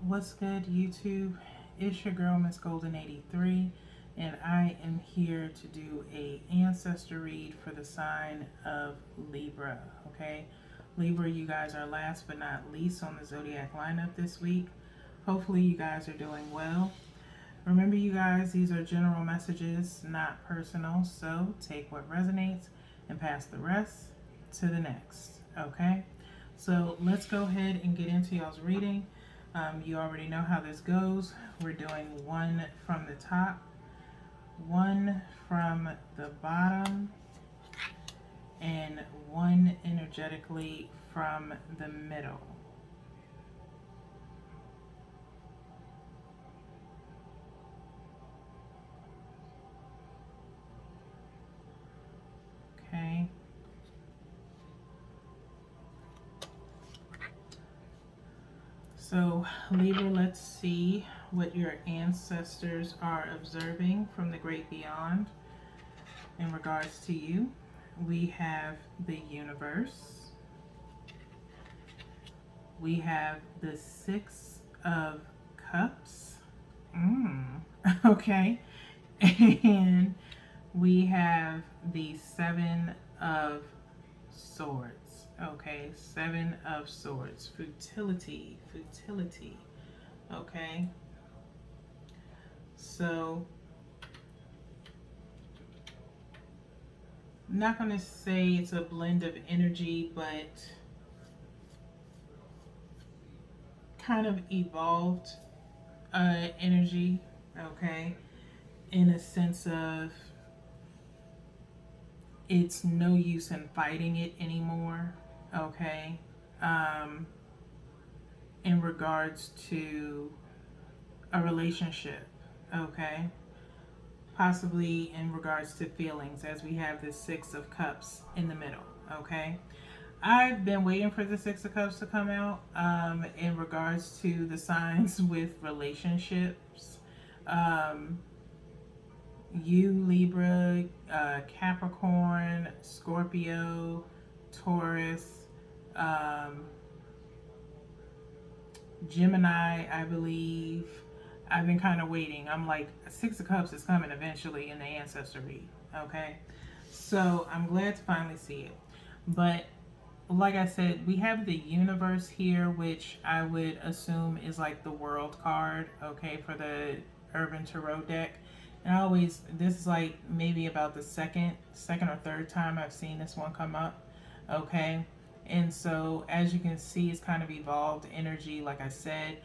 What's good, YouTube? It's your girl, Miss Golden 83, and I am here to do a ancestor read for the sign of Libra. Okay, Libra, you guys are last but not least on the zodiac lineup this week. Hopefully, you guys are doing well. Remember, you guys, these are general messages, not personal. So take what resonates and pass the rest to the next. Okay, so let's go ahead and get into y'all's reading. You already know how this goes. We're doing one from the top, one from the bottom, and one energetically from the middle. Okay. So, Libra, let's see what your ancestors are observing from the great beyond in regards to you. We have the universe. We have the Six of Cups. Okay. And we have the Seven of Swords. Okay, Seven of Swords. Futility. Okay. So, I'm not going to say it's a blend of energy, but kind of evolved energy. Okay. In a sense of it's no use in fighting it anymore. Okay. In regards to a relationship. Okay. Possibly in regards to feelings, as we have the Six of Cups in the middle. Okay. I've been waiting for the Six of Cups to come out in regards to the signs with relationships. You, Libra, Capricorn, Scorpio, Taurus, Gemini, I believe. I've been kind of waiting. I'm like, Six of Cups is coming eventually in the ancestor read. Okay. So I'm glad to finally see it. But like I said, we have the universe here, which I would assume is like the world card, okay, for the Urban Tarot deck. And this is like maybe about the second or third time I've seen this one come up, okay. And so as you can see, it's kind of evolved energy. Like I said,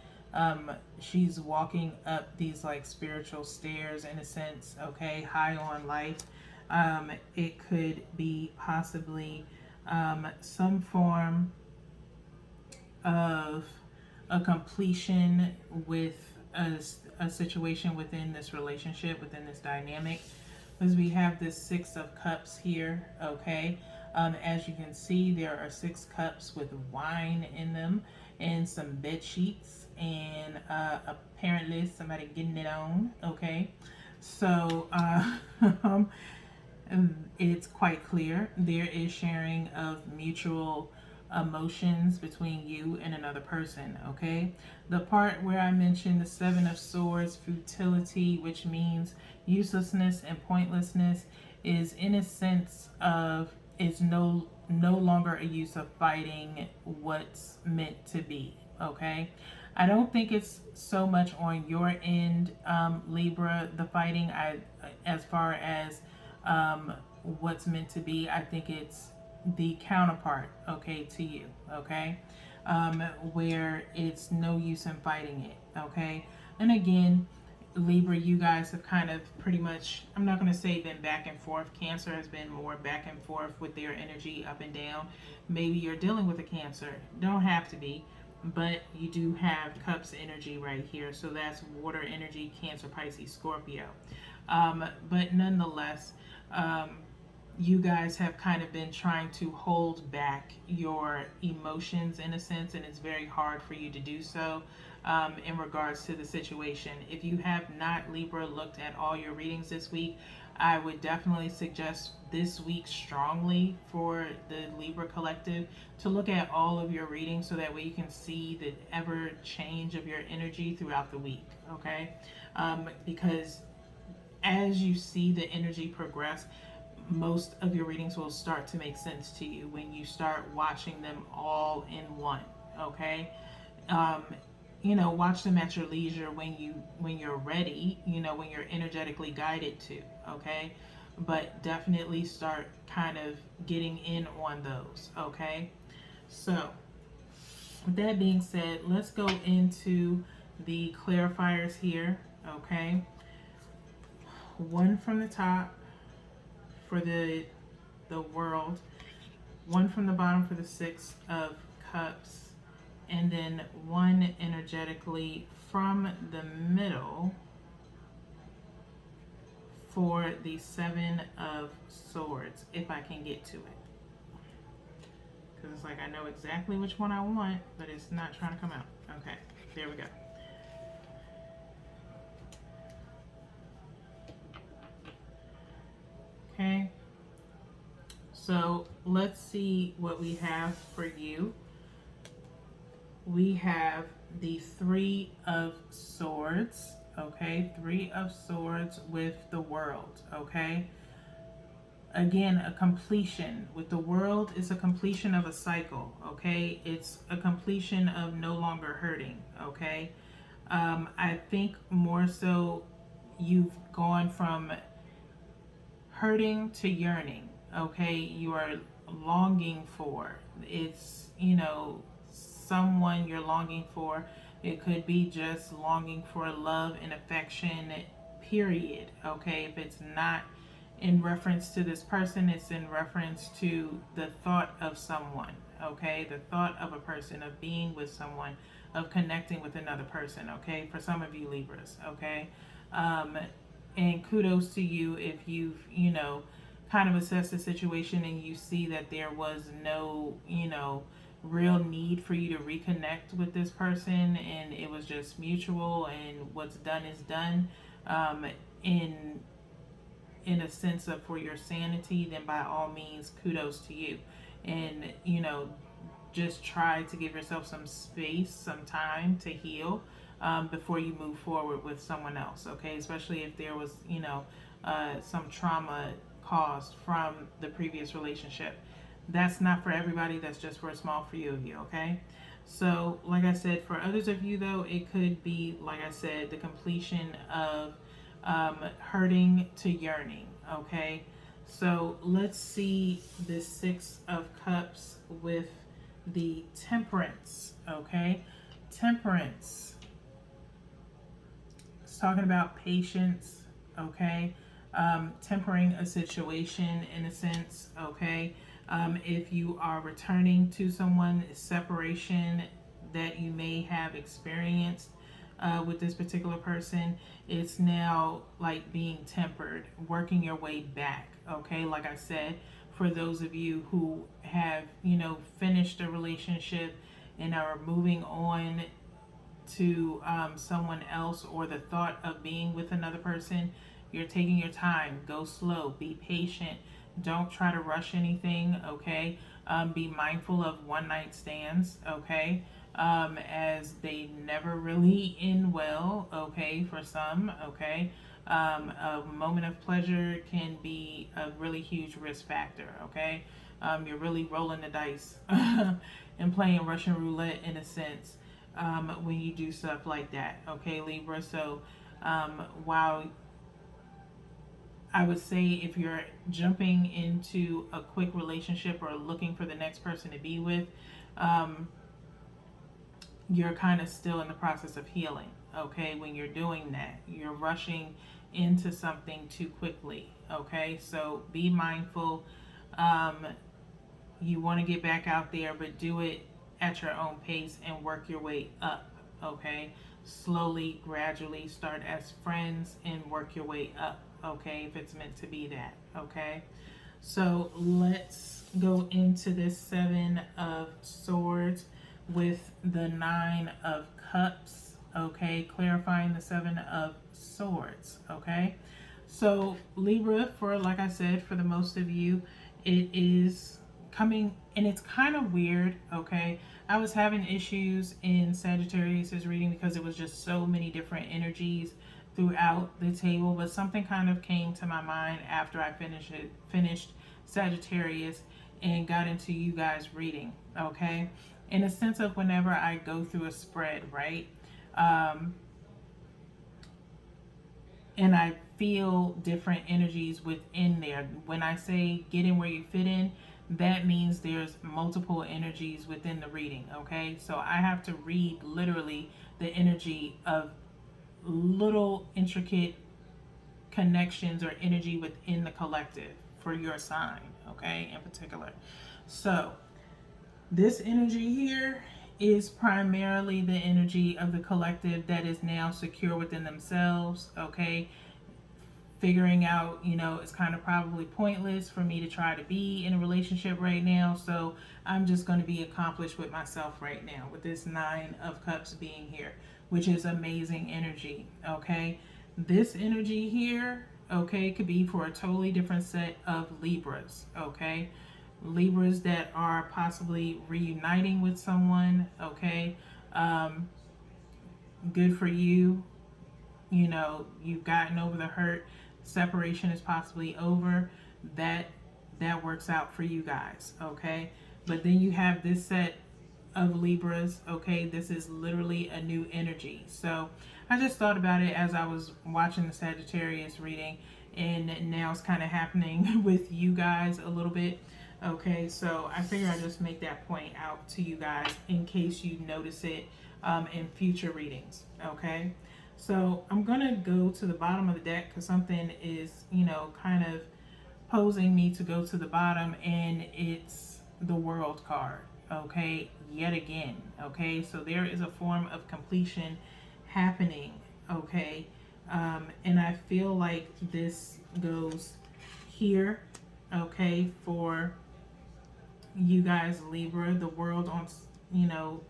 she's walking up these like spiritual stairs in a sense, okay, high on life. It could be possibly some form of a completion with a situation within this relationship, within this dynamic, because we have this Six of Cups here, okay. As you can see, there are 6 cups with wine in them and some bed sheets and apparently somebody getting it on, okay. So it's quite clear there is sharing of mutual emotions between you and another person, okay. The part where I mentioned the Seven of Swords, futility, which means uselessness and pointlessness, is in a sense of it's no longer a use of fighting what's meant to be, okay. I don't think it's so much on your end, Libra, the fighting. As far as what's meant to be, I think it's the counterpart, okay, to you, okay, where it's no use in fighting it, okay. And again, Libra, you guys have kind of pretty much, I'm not going to say been back and forth. Cancer has been more back and forth with their energy up and down. Maybe you're dealing with a Cancer. Don't have to be, but you do have Cups energy right here. So that's water energy, Cancer, Pisces, Scorpio. But nonetheless, you guys have kind of been trying to hold back your emotions in a sense, and it's very hard for you to do so in regards to the situation. If you have not, Libra, looked at all your readings this week, I would definitely suggest this week strongly for the Libra collective to look at all of your readings so that way you can see the ever change of your energy throughout the week, okay? Because as you see the energy progress, most of your readings will start to make sense to you when you start watching them all in one, okay? um, watch them at your leisure when you're ready, when you're energetically guided to, okay? But definitely start kind of getting in on those, okay? So with that being said, let's go into the clarifiers here, okay? One from the top for the world, one from the bottom for the Six of Cups, and then one energetically from the middle for the Seven of Swords, if I can get to it. Because it's like I know exactly which one I want, but it's not trying to come out. Okay, there we go. Okay, so let's see what we have for you. We have the Three of Swords, okay? Three of Swords with the World, okay? Again, a completion. With the World, it's a completion of a cycle, okay? It's a completion of no longer hurting, okay? I think more so you've gone from hurting to yearning, okay? You are longing for. It's, someone you're longing for. It could be just longing for love and affection, period, okay? If it's not in reference to this person, it's in reference to the thought of someone, okay? The thought of a person, of being with someone, of connecting with another person, okay? For some of you Libras, okay? And kudos to you if you've, kind of assessed the situation and you see that there was no, real need for you to reconnect with this person and it was just mutual and what's done is done. In a sense of for your sanity, then by all means kudos to you. And just try to give yourself some space, some time to heal, before you move forward with someone else, okay? Especially if there was some trauma caused from the previous relationship. That's not for everybody, that's just for a small few of you, okay? So like I said, for others of you though, it could be, like I said, the completion of hurting to yearning, okay? So let's see the Six of Cups with the Temperance, okay? Temperance. It's talking about patience, okay? Tempering a situation in a sense, okay? If you are returning to someone, separation that you may have experienced with this particular person, it's now like being tempered, working your way back, okay? Like I said, for those of you who have, finished a relationship and are moving on to someone else, or the thought of being with another person, you're taking your time. Go slow, be patient, don't try to rush anything, okay? Be mindful of one night stands, okay? As they never really end well, okay, for some, okay? A moment of pleasure can be a really huge risk factor, okay? You're really rolling the dice and playing Russian roulette in a sense, when you do stuff like that, okay, Libra? So while I would say if you're jumping into a quick relationship or looking for the next person to be with, you're kind of still in the process of healing, okay? When you're doing that, you're rushing into something too quickly, okay? So be mindful. You want to get back out there, but do it at your own pace and work your way up, okay? Slowly, gradually, start as friends and work your way up, okay? If it's meant to be that, okay? So let's go into this Seven of Swords with the Nine of Cups, okay? Clarifying the Seven of Swords, okay? So Libra, for like I said, for the most of you, it is coming, and it's kind of weird. Okay, I was having issues in Sagittarius's reading because it was just so many different energies throughout the table, but something kind of came to my mind after I finished Sagittarius and got into you guys reading. Okay, in a sense of whenever I go through a spread, right? Um, and I feel different energies within there. When I say get in where you fit in, that means there's multiple energies within the reading, okay? So I have to read literally the energy of little intricate connections or energy within the collective for your sign, okay, in particular. So this energy here is primarily the energy of the collective that is now secure within themselves, okay? Figuring out, it's kind of probably pointless for me to try to be in a relationship right now. So I'm just going to be accomplished with myself right now with this Nine of Cups being here, which is amazing energy. Okay. This energy here, okay, could be for a totally different set of Libras. Okay. Libras that are possibly reuniting with someone. Okay. Um, Good for you. You've gotten over the hurt, separation is possibly over. That that works out for you guys, okay? But then you have this set of Libras, okay? This is literally a new energy. So I just thought about it as I was watching the Sagittarius reading, and now it's kind of happening with you guys a little bit. Okay, so I figure I just make that point out to you guys in case you notice it in future readings. Okay, so I'm gonna go to the bottom of the deck because something is, kind of posing me to go to the bottom, and it's the World card. Okay, yet again. Okay, so there is a form of completion happening. Okay, and I feel like this goes here. Okay, for you guys, Libra, the world on, you know,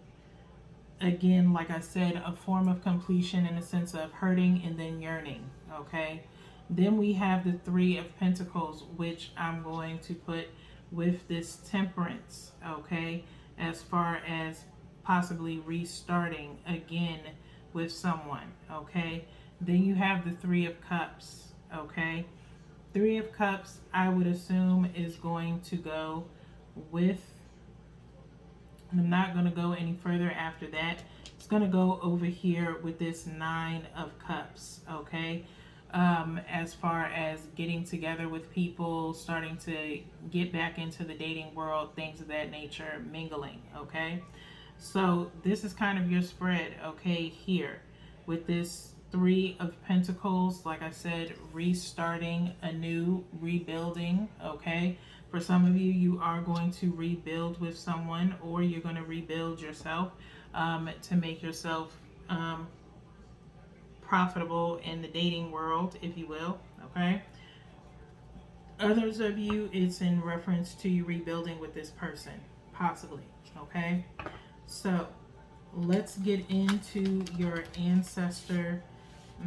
again, like I said, a form of completion in the sense of hurting and then yearning. Okay. Then we have the Three of Pentacles, which I'm going to put with this Temperance. Okay. As far as possibly restarting again with someone. Okay. Then you have the Three of Cups. Okay. Three of Cups, I would assume, is going to go with, I'm not going to go any further after that. It's going to go over here with this Nine of Cups, okay? As far as getting together with people, starting to get back into the dating world, things of that nature, mingling, okay? So this is kind of your spread, okay, here with this Three of Pentacles. Like I said, restarting anew, rebuilding, okay? For some of you, you are going to rebuild with someone, or you're going to rebuild yourself to make yourself profitable in the dating world, if you will, okay? Others of you, it's in reference to you rebuilding with this person, possibly, okay? So let's get into your ancestor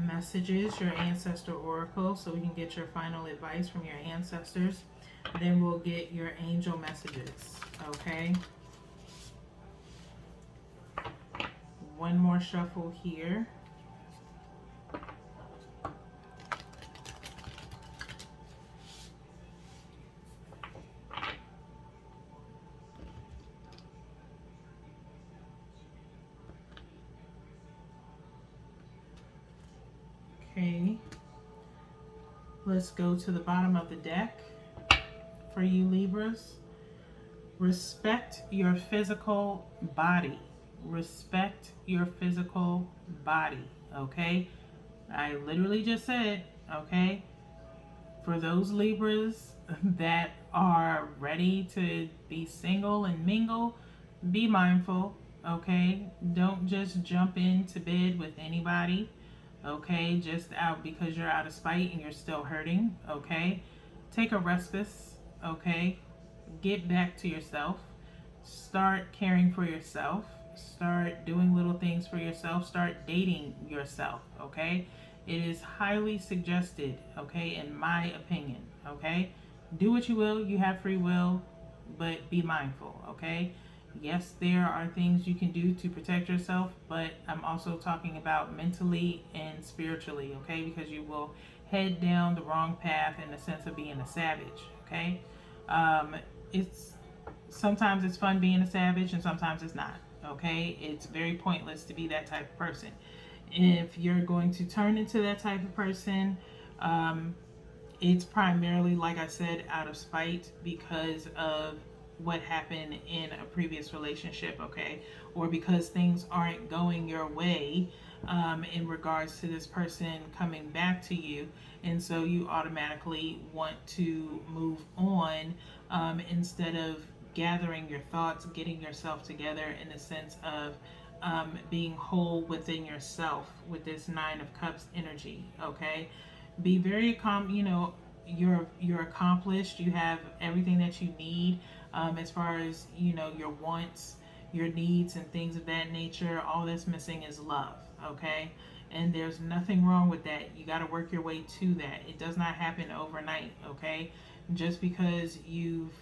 messages, your ancestor oracle, so we can get your final advice from your ancestors. Then we'll get your angel messages, okay? One more shuffle here. Okay. Let's go to the bottom of the deck. For you Libras, respect your physical body. Respect your physical body, okay? I literally just said, okay? For those Libras that are ready to be single and mingle, be mindful, okay? Don't just jump into bed with anybody, okay? Just out because you're out of spite and you're still hurting, okay? Take a respite, okay? Get back to yourself. Start caring for yourself. Start doing little things for yourself. Start dating yourself, okay? It is highly suggested, okay, in my opinion, okay? Do what you will, you have free will, but be mindful, okay? Yes, there are things you can do to protect yourself, but I'm also talking about mentally and spiritually, okay? Because you will head down the wrong path in the sense of being a savage, okay? Um, it's sometimes it's fun being a savage and sometimes it's not, okay? It's very pointless to be that type of person. If you're going to turn into that type of person, um, it's primarily, like I said, out of spite because of what happened in a previous relationship, okay? Or because things aren't going your way in regards to this person coming back to you. And so you automatically want to move on instead of gathering your thoughts, getting yourself together in the sense of being whole within yourself with this Nine of Cups energy, okay? Be very you're accomplished, you have everything that you need as far as your wants, your needs, and things of that nature. All that's missing is love, okay? And there's nothing wrong with that. You got to work your way to that. It does not happen overnight, okay? Just because you've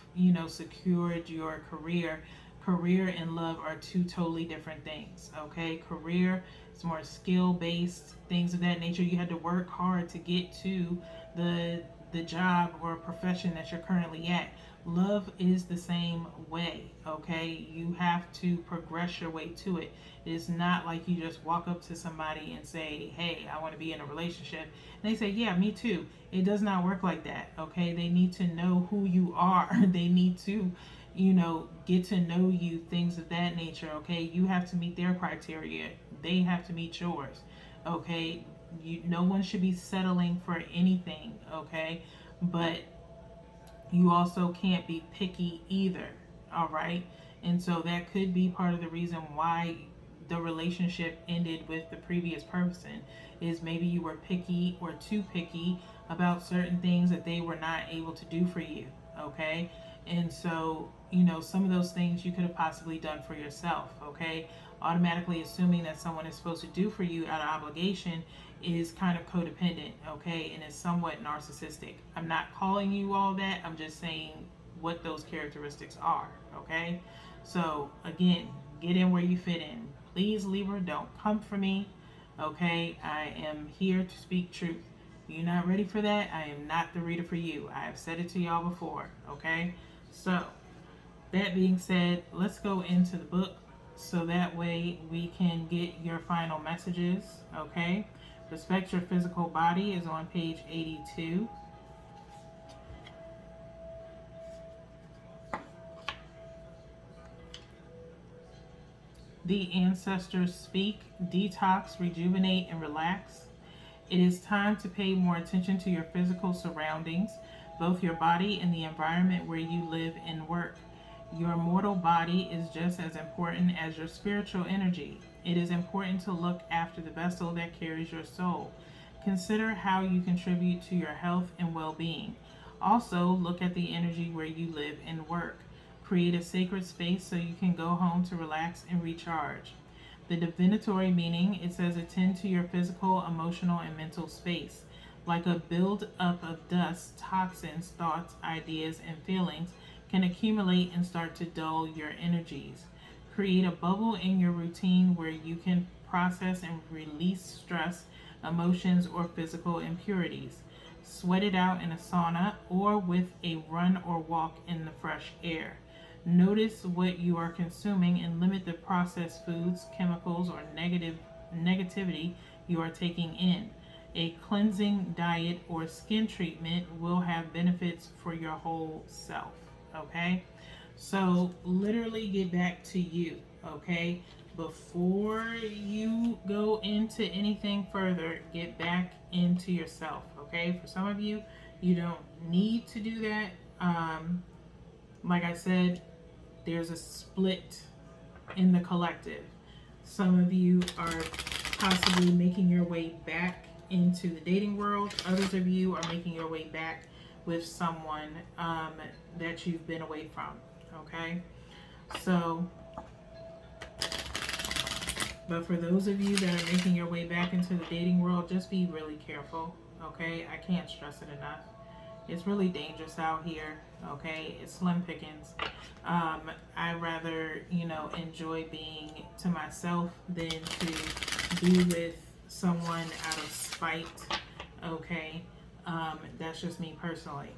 secured your career and love are two totally different things, okay? Career is more skill based, things of that nature. You had to work hard to get to the job or profession that you're currently at. Love is the same way, okay? You have to progress your way to it. It's not like you just walk up to somebody and say, hey, I want to be in a relationship. And they say, yeah, me too. It does not work like that, okay? They need to know who you are. They need to, get to know you, things of that nature, okay? You have to meet their criteria. They have to meet yours, okay? No one should be settling for anything, okay? But you also can't be picky either, all right? And so that could be part of the reason why the relationship ended with the previous person, is maybe you were picky or too picky about certain things that they were not able to do for you, okay? And so, some of those things you could have possibly done for yourself, okay? Automatically assuming that someone is supposed to do for you out of obligation is kind of codependent, okay, and is somewhat narcissistic. I'm not calling you all that, I'm just saying what those characteristics are, okay? So, again, get in where you fit in. Please, Libra, don't come for me, okay? I am here to speak truth. If you're not ready for that, I am not the reader for you. I have said it to y'all before, okay? So, that being said, let's go into the book so that way we can get your final messages, okay? Respect Your Physical Body is on page 82. The ancestors speak, detox, rejuvenate, and relax. It is time to pay more attention to your physical surroundings, both your body and the environment where you live and work. Your mortal body is just as important as your spiritual energy. It is important to look after the vessel that carries your soul. Consider how you contribute to your health and well-being. Also, look at the energy where you live and work. Create a sacred space so you can go home to relax and recharge. The divinatory meaning, it says attend to your physical, emotional, and mental space. Like a build up of dust, toxins, thoughts, ideas, and feelings can accumulate and start to dull your energies. Create a bubble in your routine where you can process and release stress, emotions, or physical impurities. Sweat it out in a sauna or with a run or walk in the fresh air. Notice what you are consuming and limit the processed foods, chemicals, or negativity you are taking in. A cleansing diet or skin treatment will have benefits for your whole self. Okay? So, literally get back to you. Okay? Before you go into anything further, get back into yourself. Okay? For some of you, you don't need to do that. Like I said, there's a split in the collective. Some of you are possibly making your way back into the dating world. Others of you are making your way back with someone that you've been away from. Okay? So, But for those of you that are making your way back into the dating world, just be really careful, okay? I can't stress it enough. It's really dangerous out here, okay? It's slim pickings. Um, I rather, enjoy being to myself than to be with someone out of spite, okay? That's just me personally.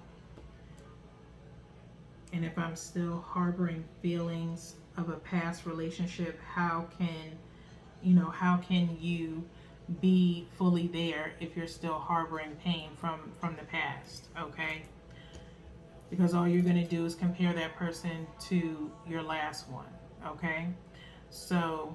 And if I'm still harboring feelings of a past relationship, how can you be fully there if you're still harboring pain from the past, okay? Because all you're going to do is compare that person to your last one, okay? So,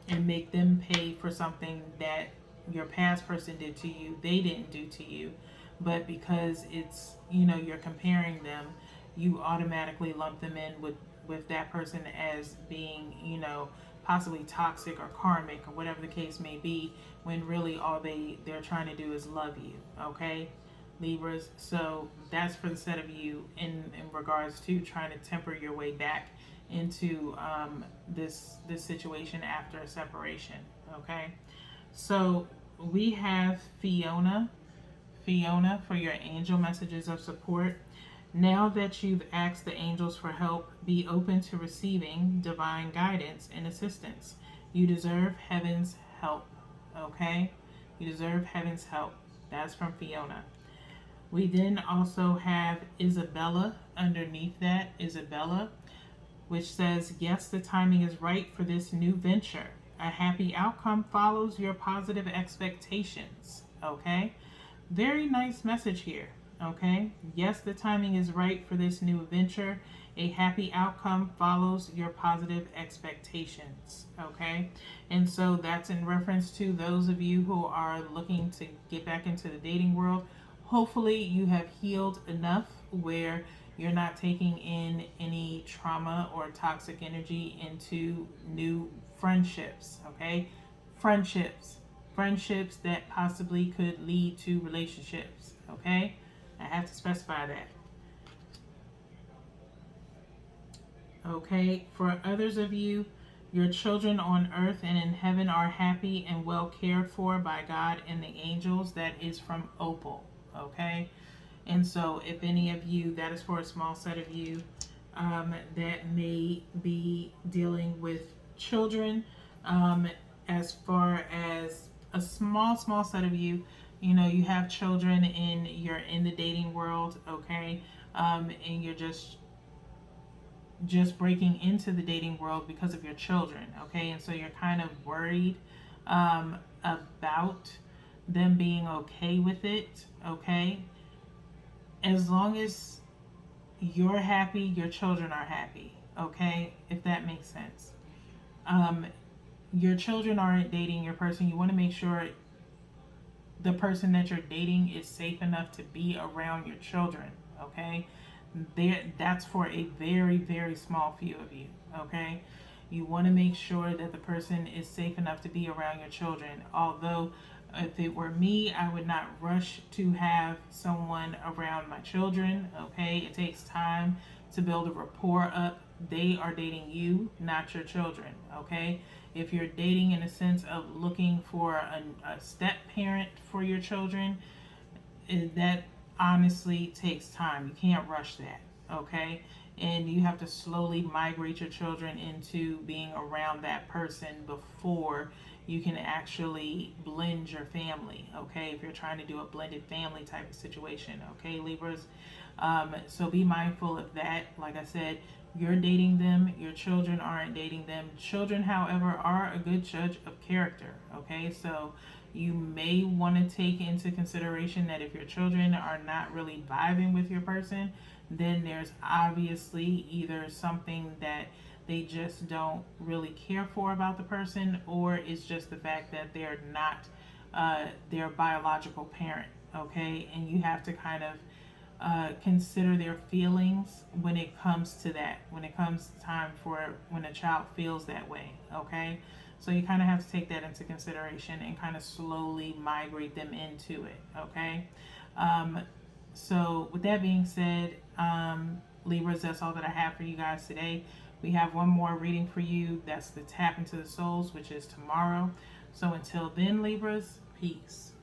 and make them pay for something that your past person did to you, they didn't do to you. But because it's, you're comparing them, you automatically lump them in with that person as being, possibly toxic or karmic or whatever the case may be, when really all they're trying to do is love you, okay? Libras. So that's for the set of you in regards to trying to temper your way back into this situation after a separation. Okay, so we have Fiona, for your angel messages of support. Now that you've asked the angels for help, be open to receiving divine guidance and assistance. You deserve heaven's help. Okay, you deserve heaven's help. That's from Fiona. We then also have Isabella underneath that. Isabella, which says, yes, the timing is right for this new venture. A happy outcome follows your positive expectations. Okay? Very nice message here. Okay? Yes, the timing is right for this new venture. A happy outcome follows your positive expectations. Okay? And so that's in reference to those of you who are looking to get back into the dating world. Hopefully, you have healed enough where you're not taking in any trauma or toxic energy into new friendships, okay? Friendships that possibly could lead to relationships, okay? I have to specify that. Okay, for others of you, your children on earth and in heaven are happy and well cared for by God and the angels. That is from Opal, okay? And so, if any of you, that is for a small set of you that may be dealing with children, as far as a small set of you, you have children and you're in the dating world, okay, and you're just breaking into the dating world because of your children, okay, and so you're kind of worried about them being okay with it, okay. As long as you're happy, your children are happy, okay? If that makes sense. Your children aren't dating your person. You want to make sure the person that you're dating is safe enough to be around your children, okay? That's for a very, very small few of you, okay? You want to make sure that the person is safe enough to be around your children. Although, if it were me, I would not rush to have someone around my children, okay? It takes time to build a rapport up. They are dating you, not your children, okay? If you're dating in a sense of looking for a step parent for your children, that honestly takes time. You can't rush that, okay? And you have to slowly migrate your children into being around that person before you can actually blend your family, okay? If you're trying to do a blended family type of situation, okay, Libras? So be mindful of that. Like I said, you're dating them, your children aren't dating them. Children, however, are a good judge of character, okay? So you may want to take into consideration that if your children are not really vibing with your person, then there's obviously either something that they just don't really care for about the person, or it's just the fact that they're not their biological parent, okay? And you have to kind of consider their feelings when it comes to that, when it comes time for when a child feels that way, okay? So you kind of have to take that into consideration and kind of slowly migrate them into it, okay? So with that being said, Libras, that's all that I have for you guys today. We have one more reading for you. That's the Tap into the Souls, which is tomorrow. So until then, Libras, peace.